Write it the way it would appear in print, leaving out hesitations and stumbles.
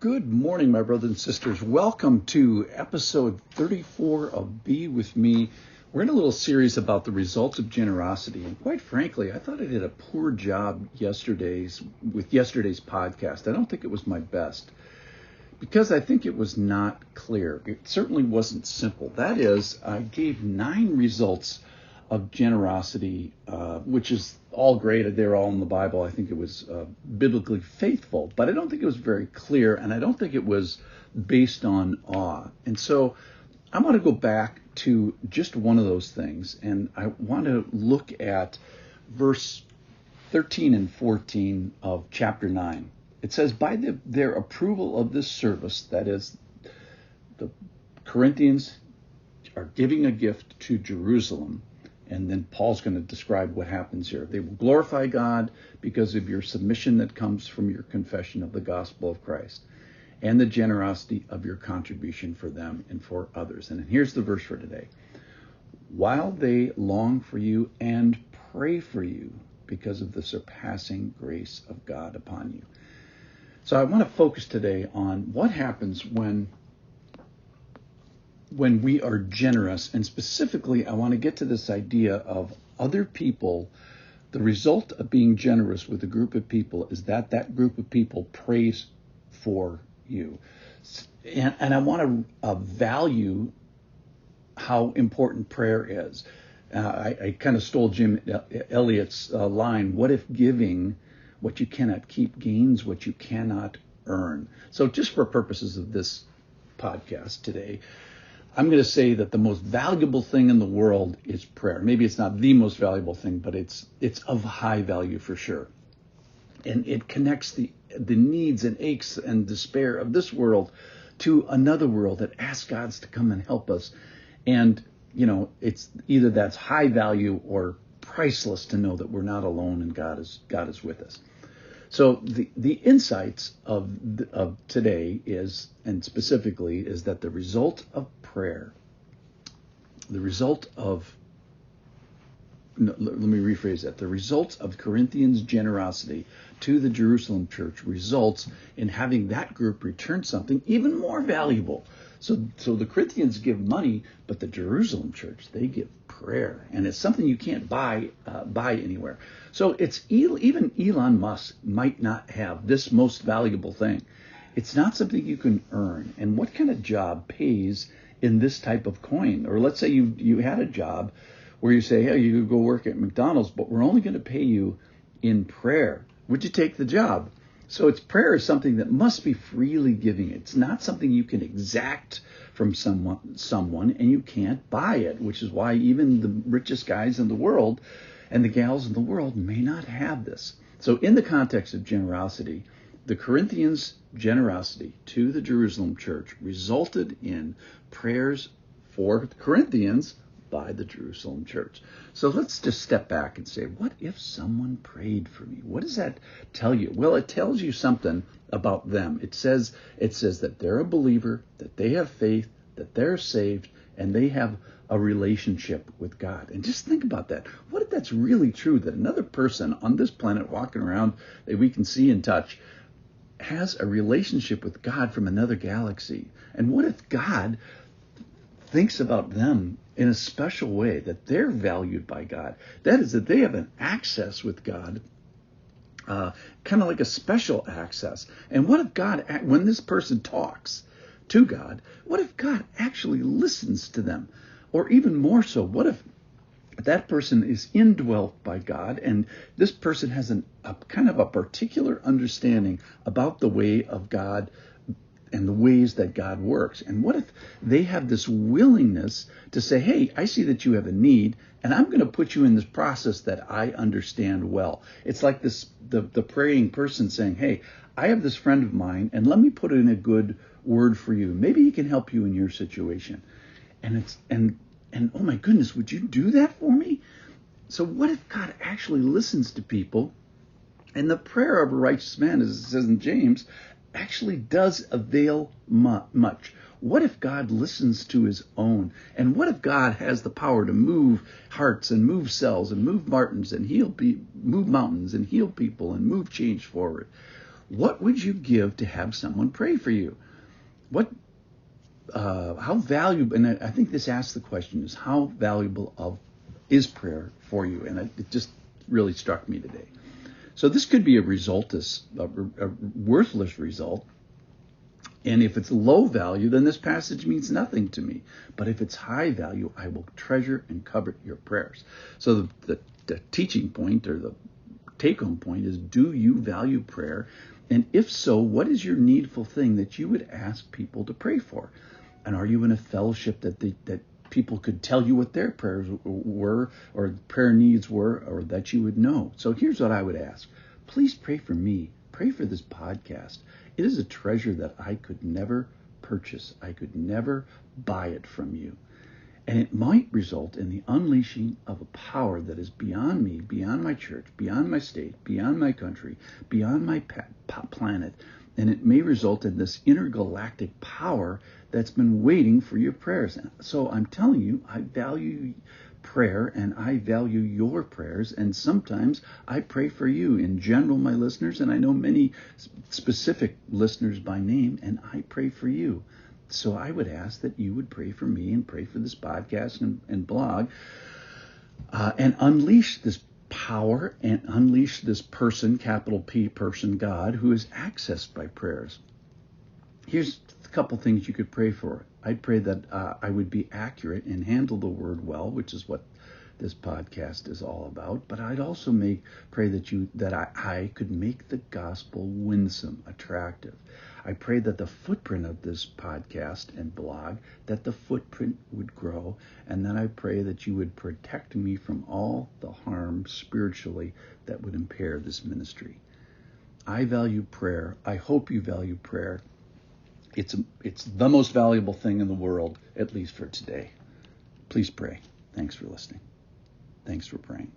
Good morning, my brothers and sisters. Welcome to episode 34 of Be With Me. We're in a little series about the results of generosity. And quite frankly, I thought I did a poor job with yesterday's podcast. I don't think it was my best because I think it was not clear. It certainly wasn't simple. That is, I gave 9 results of generosity, which is all great. They're all in the Bible. I think it was biblically faithful, but I don't think it was very clear, and I don't think it was based on awe. And so I want to go back to just one of those things, and I want to look at verse 13 and 14 of chapter 9. It says, by their approval of this service, that is, the Corinthians are giving a gift to Jerusalem. And then Paul's going to describe what happens here. They will glorify God because of your submission that comes from your confession of the gospel of Christ and the generosity of your contribution for them and for others. And here's the verse for today. While they long for you and pray for you because of the surpassing grace of God upon you. So I want to focus today on what happens when we are generous, and specifically I want to get to this idea of other people. The result of being generous with a group of people is that group of people prays for you. And I want to value how important prayer is. I kind of stole Jim Elliot's line, what if giving what you cannot keep gains what you cannot earn? So just for purposes of this podcast today, I'm going to say that the most valuable thing in the world is prayer. Maybe it's not the most valuable thing, but it's of high value for sure. And it connects the needs and aches and despair of this world to another world that asks God to come and help us. And, it's either that's high value or priceless to know that we're not alone and God is with us. So the insights of today is, and specifically, is that the result of prayer, the results of Corinthians' generosity to the Jerusalem church results in having that group return something even more valuable. So the Corinthians give money, but the Jerusalem church, they give prayer, and it's something you can't buy anywhere. So it's even Elon Musk might not have this most valuable thing. It's not something you can earn. And what kind of job pays in this type of coin? Or let's say you had a job where you say, hey, you could go work at McDonald's, but we're only going to pay you in prayer. Would you take the job? So prayer is something that must be freely giving. It's not something you can exact from someone, and you can't buy it, which is why even the richest guys in the world and the gals in the world may not have this. So in the context of generosity, the Corinthians' generosity to the Jerusalem church resulted in prayers for the Corinthians by the Jerusalem church. So let's just step back and say, what if someone prayed for me? What does that tell you? Well, it tells you something about them. It says that they're a believer, that they have faith, that they're saved, and they have a relationship with God. And just think about that. What if that's really true, that another person on this planet walking around that we can see and touch has a relationship with God from another galaxy? And what if God thinks about them in a special way, that they're valued by God? That is, that they have an access with God, kind of like a special access. And what if God, when this person talks to God, what if God actually listens to them? Or even more so, what if that person is indwelt by God, and this person has a kind of a particular understanding about the way of God and the ways that God works? And what if they have this willingness to say, hey, I see that you have a need, and I'm going to put you in this process that I understand well. It's like the praying person saying, hey, I have this friend of mine, and let me put in a good word for you. Maybe he can help you in your situation. And oh my goodness, would you do that for me? So what if God actually listens to people, and the prayer of a righteous man, as it says in James, actually does avail much? What if God listens to his own? And what if God has the power to move hearts and move cells and move mountains and heal people and move change forward? What would you give to have someone pray for you? How valuable, and I think this asks the question, is how valuable is prayer for you? And it just really struck me today. So this could be a worthless result. And if it's low value, then this passage means nothing to me. But if it's high value, I will treasure and covet your prayers. So the teaching point, or the take-home point, is, do you value prayer? And if so, what is your needful thing that you would ask people to pray for? And are you in a fellowship that people could tell you what their prayers were, or prayer needs were, or that you would know? So here's what I would ask. Please pray for me. Pray for this podcast. It is a treasure that I could never purchase. I could never buy it from you. And it might result in the unleashing of a power that is beyond me, beyond my church, beyond my state, beyond my country, beyond my planet. And it may result in this intergalactic power that's been waiting for your prayers. So I'm telling you, I value prayer, and I value your prayers, and sometimes I pray for you. In general, my listeners, and I know many specific listeners by name, and I pray for you. So I would ask that you would pray for me and pray for this podcast and blog, and unleash this power and unleash this person, capital P person, God, who is accessed by prayers. Here's a couple things you could pray for. I'd pray that I would be accurate and handle the word well, which is what this podcast is all about. But I'd also pray that I could make the gospel winsome, attractive. I pray that the footprint of this podcast and blog, that the footprint would grow, and then I pray that you would protect me from all the harm spiritually that would impair this ministry. I value prayer. I hope you value prayer. It's the most valuable thing in the world, at least for today. Please pray. Thanks for listening. Thanks for praying.